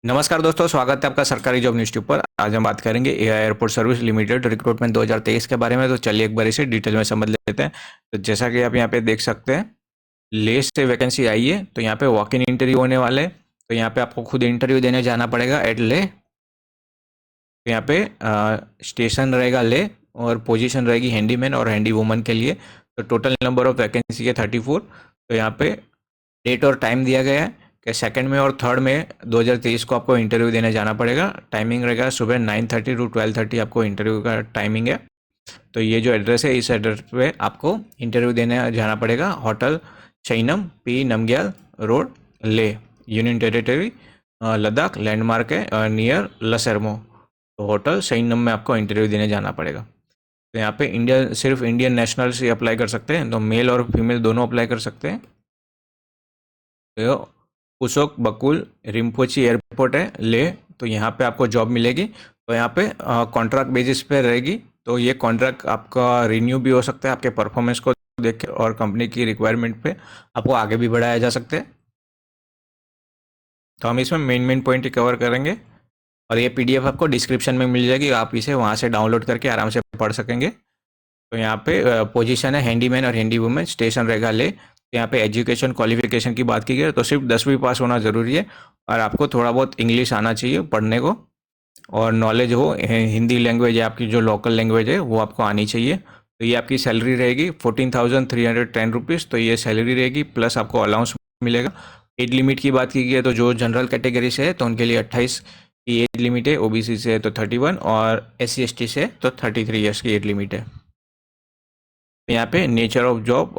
नमस्कार दोस्तों, स्वागत है आपका सरकारी जॉब न्यूज़ ट्यूब पर। आज हम बात करेंगे AI airport service limited recruitment 2023 के बारे में। तो चलिए एक बार इसे डिटेल में समझ लेते हैं। तो जैसा कि आप यहाँ पे देख सकते हैं, लिस्ट से वैकेंसी आई है। तो यहाँ पे वॉक इन इंटरव्यू होने वाले हैं। तो यहाँ पे आपको खुद इंटरव्यू देने जाना पड़ेगा एट ले। तो यहाँ पे स्टेशन रहेगा ले, और पोजीशन रहेगी हैंडीमैन और हैंडी वुमन के लिए। तो टोटल नंबर ऑफ वैकेंसी है 34। तो यहाँ पे डेट और टाइम दिया गया है कि 2 में और 3 में 2023 को आपको इंटरव्यू देने जाना पड़ेगा। टाइमिंग रहेगा सुबह 9:30 टू 12:30 आपको इंटरव्यू का टाइमिंग है। तो ये जो एड्रेस है, इस एड्रेस पे आपको इंटरव्यू देने जाना पड़ेगा। होटल चैनम पी नमग्याल रोड ले, यूनियन टेरिटरी लद्दाख, लैंडमार्क है नियर लसरमो। तो होटल सैनम में आपको इंटरव्यू देने जाना पड़ेगा। तो यहाँ पे इंडिया सिर्फ इंडियन नेशनल्स ही अप्लाई कर सकते हैं। तो मेल और फीमेल दोनों अप्लाई कर सकते हैं। तो पुसोक बकुल रिम्पोची एयरपोर्ट है ले। तो यहाँ पे आपको जॉब मिलेगी। तो यहाँ पे कॉन्ट्रैक्ट बेसिस पे रहेगी। तो ये कॉन्ट्रैक्ट आपका रिन्यू भी हो सकता है आपके परफॉर्मेंस को देख के, और कंपनी की रिक्वायरमेंट पे आपको आगे भी बढ़ाया जा सकता है। तो हम इसमें मेन पॉइंट ही कवर करेंगे, और ये पीडीएफ आपको डिस्क्रिप्शन में मिल जाएगी। आप इसे वहाँ से डाउनलोड करके आराम से पढ़ सकेंगे। तो यहाँ पे पोजीशन है हैंडीमैन और हैंडी वुमेन, स्टेशन रहेगा ले। तो यहाँ पे एजुकेशन क्वालिफिकेशन की बात की गई तो सिर्फ 10वीं पास होना ज़रूरी है, और आपको थोड़ा बहुत इंग्लिश आना चाहिए पढ़ने को, और नॉलेज हो हिंदी लैंग्वेज है आपकी, जो लोकल लैंग्वेज है वो आपको आनी चाहिए। तो ये आपकी सैलरी रहेगी 14,310 रुपीज़। तो ये सैलरी रहेगी, प्लस आपको अलाउंस मिलेगा। एज लिमिट की बात की गई है तो जो जनरल कैटेगरी से है तो उनके लिए 28 की एज लिमिट है, ओबीसी से है तो 31, और SC/ST से तो 33 ईयर्स की एज लिमिट है। यहाँ पे नेचर ऑफ जॉब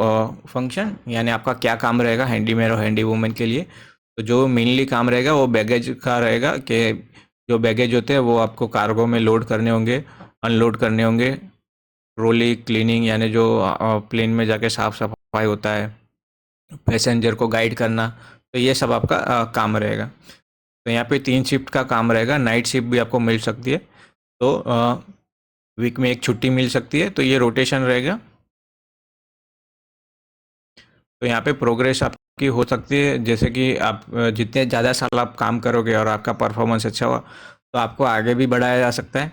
फंक्शन, यानी आपका क्या काम रहेगा हैंडीमैन और हैंडी वुमेन के लिए। तो जो मेनली काम रहेगा वो बैगेज का रहेगा, कि जो बैगेज होते हैं वो आपको कार्गो में लोड करने होंगे, अनलोड करने होंगे। ट्रॉली क्लीनिंग, यानी जो प्लेन में जाके साफ सफाई होता है, पैसेंजर को गाइड करना। तो ये सब आपका काम रहेगा। तो यहाँ पे 3 शिफ्ट का काम रहेगा। नाइट शिफ्ट भी आपको मिल सकती है। तो वीक में एक छुट्टी मिल सकती है। तो ये रोटेशन रहेगा। तो यहाँ पे प्रोग्रेस आपकी हो सकती है, जैसे कि आप जितने ज़्यादा साल आप काम करोगे और आपका परफॉर्मेंस अच्छा हुआ तो आपको आगे भी बढ़ाया जा सकता है।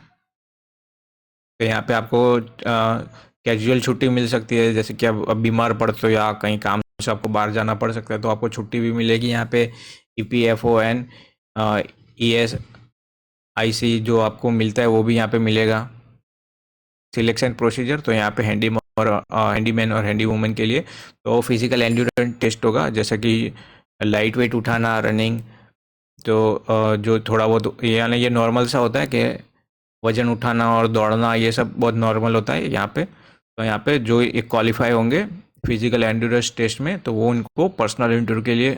तो यहाँ पे आपको कैजुअल छुट्टी मिल सकती है, जैसे कि अब बीमार पड़ते हो या कहीं काम से आपको बाहर जाना पड़ सकता है तो आपको छुट्टी भी मिलेगी। यहाँ पे EPFON ESIC जो आपको मिलता है वो भी यहाँ पे मिलेगा। सिलेक्शन प्रोसीजर, तो यहाँ पे हैंडीमैन और हैंडी वुमेन के लिए तो फिजिकल एंड्योरेंस टेस्ट होगा, जैसे कि लाइट वेट उठाना, रनिंग। तो जो थोड़ा बहुत यानी ये नॉर्मल सा होता है कि वजन उठाना और दौड़ना, ये सब बहुत नॉर्मल होता है यहाँ पे। तो यहाँ पे जो एक क्वालिफाई होंगे फिजिकल एंड्योरेंस टेस्ट में, तो वो उनको पर्सनल इंटरव्यू के लिए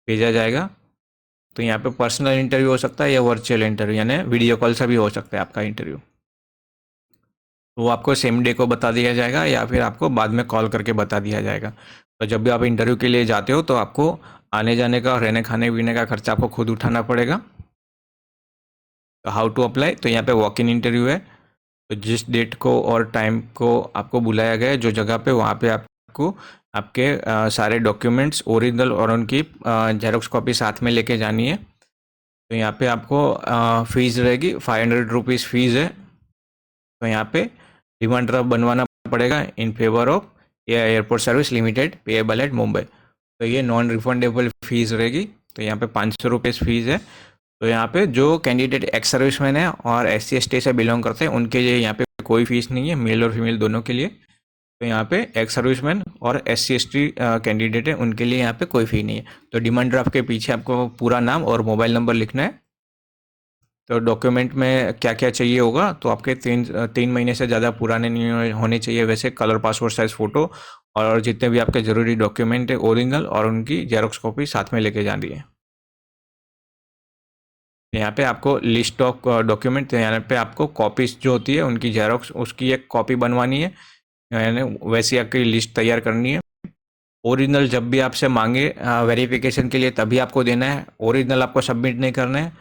भेजा जाएगा। तो यहाँ पे पर्सनल इंटरव्यू हो सकता है या वर्चुअल इंटरव्यू, यानी वीडियो कॉल से भी हो सकता है आपका इंटरव्यू। वो आपको सेम डे को बता दिया जाएगा या फिर आपको बाद में कॉल करके बता दिया जाएगा। तो जब भी आप इंटरव्यू के लिए जाते हो तो आपको आने जाने का और रहने खाने पीने का खर्चा आपको खुद उठाना पड़ेगा। तो हाउ टू अप्लाई, तो यहाँ पे वॉक इन इंटरव्यू है। तो जिस डेट को और टाइम को आपको बुलाया गया है जो जगह पे, वहाँ पे आपको आपके सारे डॉक्यूमेंट्स ओरिजिनल और उनकी जेरोक्स कॉपी साथ में लेके जानी है। तो यहाँ पे आपको फ़ीस रहेगी 500 रुपीज़ फ़ीस है। तो यहाँ पे डिमांड ड्राफ्ट बनवाना पड़ेगा in favour of airport service limited payable eight Mumbai. तो ये नॉन रिफंडेबल फीस रहेगी। तो यहाँ पे 500 रुपीज़ फीस है। तो यहाँ पे जो कैंडिडेट एक्स सर्विसमैन है और SC/ST से बिलोंग करते हैं उनके लिए यहाँ पे कोई फीस नहीं है, मेल और फीमेल दोनों के लिए। तो यहाँ पे एक्स सर्विसमैन और SC/ST कैंडिडेट है उनके लिए यहाँ पे कोई फ़ी नहीं है। तो डिमांड ड्राफ्ट के पीछे आपको पूरा नाम और मोबाइल नंबर लिखना है। तो डॉक्यूमेंट में क्या क्या चाहिए होगा, तो आपके 3 महीने से ज़्यादा पुराने नहीं होने चाहिए, वैसे कलर पासपोर्ट साइज़ फ़ोटो, और जितने भी आपके ज़रूरी डॉक्यूमेंट है ओरिजिनल और उनकी जेरोक्स कॉपी साथ में लेके जानी है। यहाँ पे आपको लिस्ट ऑफ डॉक्यूमेंट, यहाँ पे आपको कॉपीज जो होती है उनकी जेरोक्स, उसकी एक कॉपी बनवानी है, यानी वैसी आपकी लिस्ट तैयार करनी है। ओरिजिनल जब भी आपसे मांगे वेरिफिकेशन के लिए तभी आपको देना है, ओरिजिनल आपको सबमिट नहीं करना है,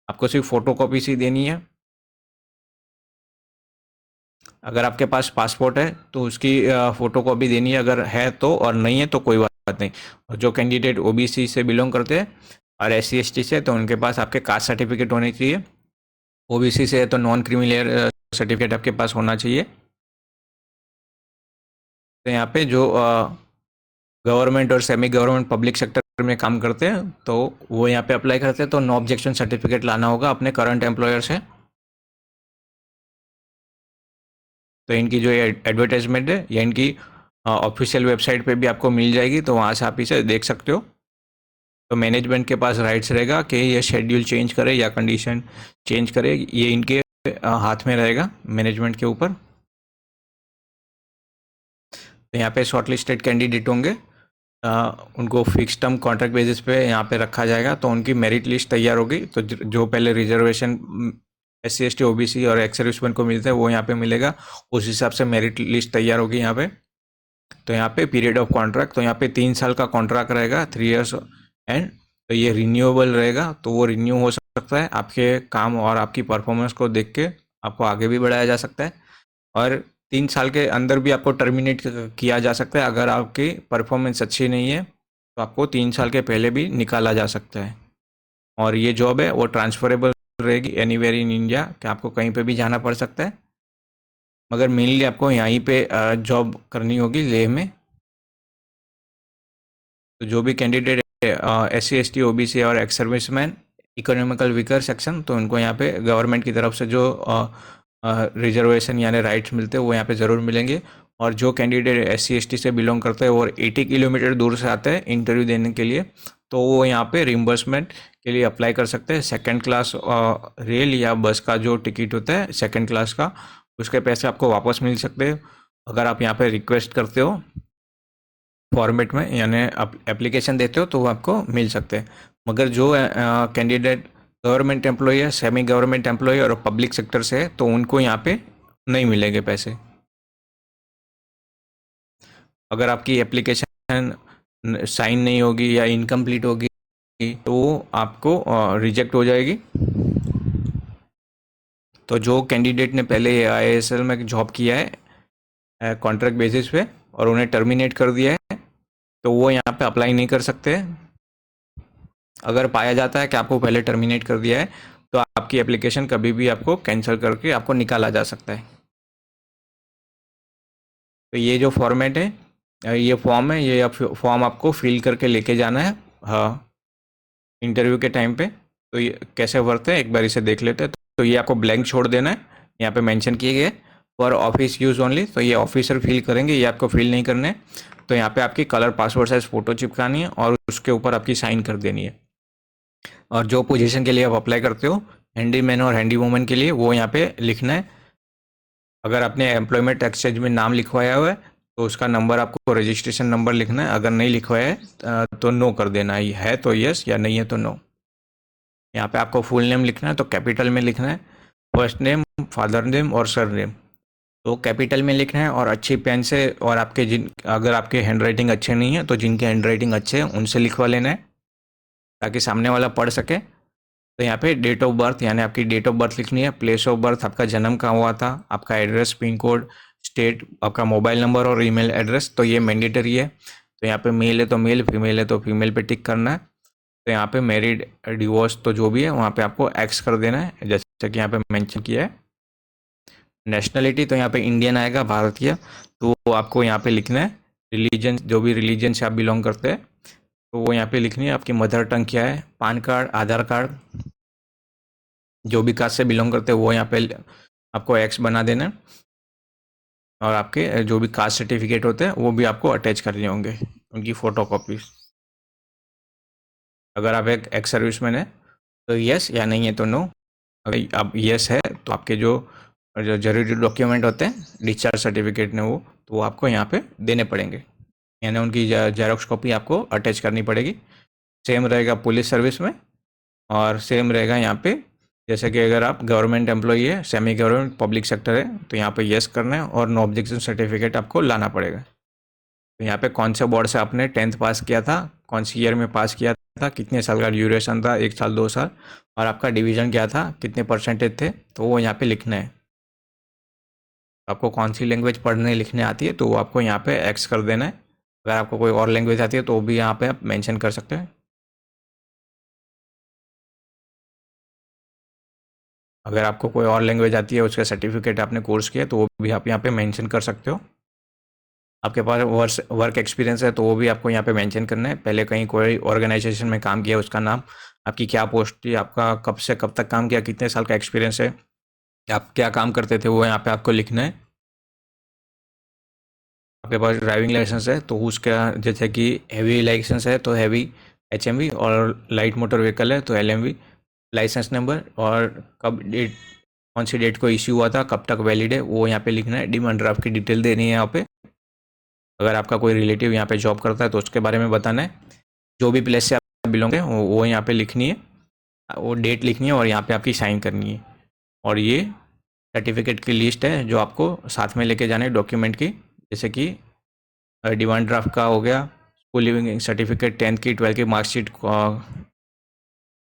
आपको सिर्फ फ़ोटो कॉपी ही देनी है। अगर आपके पास पासपोर्ट है तो उसकी फ़ोटो कॉपी देनी है अगर है तो, और नहीं है तो कोई बात नहीं। और जो कैंडिडेट OBC से बिलोंग करते हैं और SC/ST से तो उनके पास आपके कास्ट सर्टिफिकेट होने चाहिए। OBC से तो नॉन क्रीमी सर्टिफिकेट आपके पास होना चाहिए। तो यहाँ पे जो गवर्नमेंट और सेमी गवर्नमेंट पब्लिक सेक्टर में काम करते हैं तो वो यहाँ पे अप्लाई करते हैं, तो नो ऑब्जेक्शन सर्टिफिकेट लाना होगा अपने करंट एम्प्लॉयर से। तो इनकी जो ये एडवर्टाइजमेंट है ये इनकी ऑफिशियल वेबसाइट पे भी आपको मिल जाएगी, तो वहाँ से आप इसे देख सकते हो। तो मैनेजमेंट के पास राइट्स रहेगा कि ये शेड्यूल चेंज करे या कंडीशन चेंज करे, ये इनके हाथ में रहेगा, मैनेजमेंट के ऊपर। तो यहाँ पे शॉर्ट लिस्टेड कैंडिडेट होंगे, उनको फिक्स टर्म कॉन्ट्रैक्ट बेसिस पे यहाँ पे रखा जाएगा। तो उनकी मेरिट लिस्ट तैयार होगी, तो जो पहले रिजर्वेशन SC/ST OBC और एक्स सर्विसमैन को मिलता है वो यहाँ पे मिलेगा, उस हिसाब से मेरिट लिस्ट तैयार होगी यहाँ पे। तो यहाँ पे पीरियड ऑफ कॉन्ट्रैक्ट, तो यहाँ पे 3 साल का कॉन्ट्रैक्ट रहेगा, 3 ईयर्स एंड तो ये रिन्यूएबल रहेगा, तो वो रिन्यू हो सकता है। आपके काम और आपकी परफॉर्मेंस को देख के आपको आगे भी बढ़ाया जा सकता है, और 3 साल के अंदर भी आपको टर्मिनेट किया जा सकता है। अगर आपकी परफॉर्मेंस अच्छी नहीं है तो आपको 3 साल के पहले भी निकाला जा सकता है। और ये जॉब है वो ट्रांसफरेबल रहेगी एनीवेयर इन इंडिया, कि आपको कहीं पे भी जाना पड़ सकता है, मगर मेनली आपको यहीं पे जॉब करनी होगी लेह में। तो जो भी कैंडिडेट SC/ST OBC और ex serviceman economical weaker section, तो उनको यहाँ पे गवर्नमेंट की तरफ से जो रिजर्वेशन यानी राइट्स मिलते हैं वो यहाँ पे ज़रूर मिलेंगे। और जो कैंडिडेट SC/ST से बिलोंग करते हैं और 80 किलोमीटर दूर से आते हैं इंटरव्यू देने के लिए, तो वो यहाँ पे रिम्बर्समेंट के लिए अप्लाई कर सकते हैं। सेकंड क्लास रेल या बस का जो टिकट होता है सेकंड क्लास का, उसके पैसे आपको वापस मिल सकते हैं अगर आप यहाँ पे रिक्वेस्ट करते हो फॉर्मेट में, यानी आप एप्लीकेशन देते हो तो वो आपको मिल सकते हैं। मगर जो कैंडिडेट गवर्नमेंट एम्प्लॉय है, सेमी गवर्नमेंट एम्प्लॉय और पब्लिक सेक्टर से है, तो उनको यहाँ पे नहीं मिलेंगे पैसे। अगर आपकी एप्लीकेशन साइन नहीं होगी या इनकम्प्लीट होगी तो आपको रिजेक्ट हो जाएगी। तो जो कैंडिडेट ने पहले IISL में जॉब किया है कॉन्ट्रैक्ट बेसिस पे और उन्हें टर्मिनेट कर दिया है, तो वो यहाँ पे अप्लाई नहीं कर सकते। अगर पाया जाता है कि आपको पहले टर्मिनेट कर दिया है तो आपकी एप्लीकेशन कभी भी आपको कैंसिल करके आपको निकाला जा सकता है। तो ये जो फॉर्मेट है, ये फॉर्म है, ये फॉर्म आपको फिल करके लेके जाना है हाँ इंटरव्यू के टाइम पे। तो ये कैसे भरते हैं एक बार इसे देख लेते हैं। तो ये आपको ब्लैंक छोड़ देना है, यहाँ पे मेंशन किए गए फॉर ऑफिस यूज़ ओनली, तो ये ऑफिसर फिल करेंगे, ये आपको फिल नहीं करने। तो यहाँ पे आपकी कलर पासपोर्ट साइज फ़ोटो चिपकानी है और उसके ऊपर आपकी साइन कर देनी है। और जो पोजीशन के लिए आप अप्लाई करते हो हैंडीमैन और हैंडी वूमन के लिए, वो यहाँ पे लिखना है। अगर आपने एम्प्लॉयमेंट एक्सचेंज में नाम लिखवाया हुआ है तो उसका नंबर आपको रजिस्ट्रेशन नंबर लिखना है, अगर नहीं लिखवाया है तो नो कर देना है तो यस या नहीं है तो नो। यहाँ पे आपको फुल नेम लिखना है, तो कैपिटल में लिखना है, फर्स्ट नेम, फादर नेम और सर नेम, तो कैपिटल में लिखना है और अच्छी पेन से। और आपके अगर आपके हैंड राइटिंग अच्छे नहीं है तो जिनके हैंड राइटिंग अच्छे हैं उनसे लिखवा लेना है ताकि सामने वाला पढ़ सके। तो यहाँ पे डेट ऑफ बर्थ यानी आपकी डेट ऑफ बर्थ लिखनी है, प्लेस ऑफ बर्थ आपका जन्म कहाँ हुआ था, आपका एड्रेस, पिन कोड, स्टेट, आपका मोबाइल नंबर और ईमेल एड्रेस, तो ये मैंडेटरी है। तो यहाँ पे मेल है तो मेल, फीमेल है तो फीमेल पे टिक करना है। तो यहाँ पे मैरिड, डिवोर्स तो जो भी है वहाँ पे आपको एक्स कर देना है, जैसे कि यहाँ पे मेंशन किया है। नेशनलिटी तो यहाँ पे इंडियन आएगा, भारतीय, तो आपको यहाँ पे लिखना है। रिलीजन, जो भी रिलीजन से आप बिलोंग करते हैं तो वो यहाँ पे लिखनी है। आपकी मदर टंग क्या है, पान कार्ड, आधार कार्ड, जो भी कास्ट से बिलोंग करते हैं वो यहाँ पे आपको एक्स बना देना है। और आपके जो भी कास्ट सर्टिफिकेट होते हैं वो भी आपको अटैच करने होंगे, उनकी फ़ोटो कॉपी। अगर आप एक एक्स सर्विसमैन है तो यस, या नहीं है तो नो। अगर आप यस है तो आपके जो जो जरूरी डॉक्यूमेंट होते हैं डिस्चार्ज सर्टिफिकेट ने वो, तो वो आपको यहाँ पे देने पड़ेंगे, यानी उनकी जेरोक्स कॉपी आपको अटैच करनी पड़ेगी। सेम रहेगा पुलिस सर्विस में, और सेम रहेगा यहाँ पे, जैसे कि अगर आप गवर्नमेंट एम्प्लॉई है, सेमी गवर्नमेंट पब्लिक सेक्टर है, तो यहाँ पे यस करना है और नो ऑब्जेक्शन सर्टिफिकेट आपको लाना पड़ेगा। तो यहाँ पे कौन से बोर्ड से आपने 10th पास किया था, कौन सी ईयर में पास किया था, कितने साल का ड्यूरेशन था, 1 साल 2 साल, और आपका डिवीज़न क्या था, कितने परसेंटेज थे, तो वो यहाँ पे लिखना है। आपको कौन सी लैंग्वेज पढ़ने लिखने आती है तो वो आपको यहाँ पे एक्स कर देना है। अगर आपको कोई और लैंग्वेज आती है तो वो भी यहाँ पे आप मेंशन कर सकते हैं। अगर आपको कोई और लैंग्वेज आती है, उसका सर्टिफिकेट आपने कोर्स किया, तो वो भी आप यहाँ पे मेंशन कर सकते हो। आपके पास वर्क एक्सपीरियंस है तो वो भी आपको यहाँ पे मेंशन करना है। पहले कहीं कोई ऑर्गेनाइजेशन में काम किया, उसका नाम, आपकी क्या पोस्ट थी, आपका कब से कब तक काम किया, कितने साल का एक्सपीरियंस है, आप क्या काम करते थे, वो यहाँ पे आपको लिखना है। आपके पास ड्राइविंग लाइसेंस है तो उसका, जैसे कि हैवी लाइसेंस है तो हैवी HMV, और लाइट मोटर व्हीकल है तो LMV। लाइसेंस नंबर और कब डेट, कौन सी डेट को इश्यू हुआ था, कब तक वैलिड है, वो यहाँ पे लिखना है। डिमांड ड्राफ्ट की डिटेल देनी है यहाँ पे। अगर आपका कोई रिलेटिव यहाँ पे जॉब करता है तो उसके बारे में बताना है। जो भी प्लेस से आप बिलोंग है वो यहाँ पे लिखनी है, वो डेट लिखनी है और यहाँ पे आपकी साइन करनी है। और ये सर्टिफिकेट की लिस्ट है जो आपको साथ में लेके जाने डॉक्यूमेंट की, जैसे कि डिमांड ड्राफ्ट का हो गया, स्कूल लिविंग सर्टिफिकेट, 10th की 12th की मार्कशीट,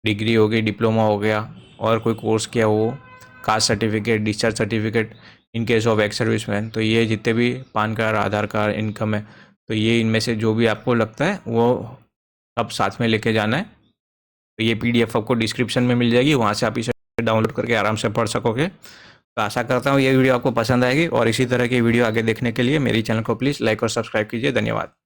डिग्री हो गई, डिप्लोमा हो गया, और कोई कोर्स किया वो, caste certificate, discharge certificate in case of ex serviceman. तो ये जितने भी पान कार्ड, आधार कार्ड, इनकम है, तो ये इनमें से जो भी आपको लगता है वो सब साथ में लेके जाना है। तो ये PDF आपको डिस्क्रिप्शन में मिल जाएगी, वहाँ से आप इसे डाउनलोड करके आराम से पढ़ सकोगे। तो आशा करता हूँ ये वीडियो आपको पसंद आएगी, और इसी तरह की वीडियो आगे देखने के लिए मेरी चैनल को प्लीज़ लाइक और सब्सक्राइब कीजिए। धन्यवाद।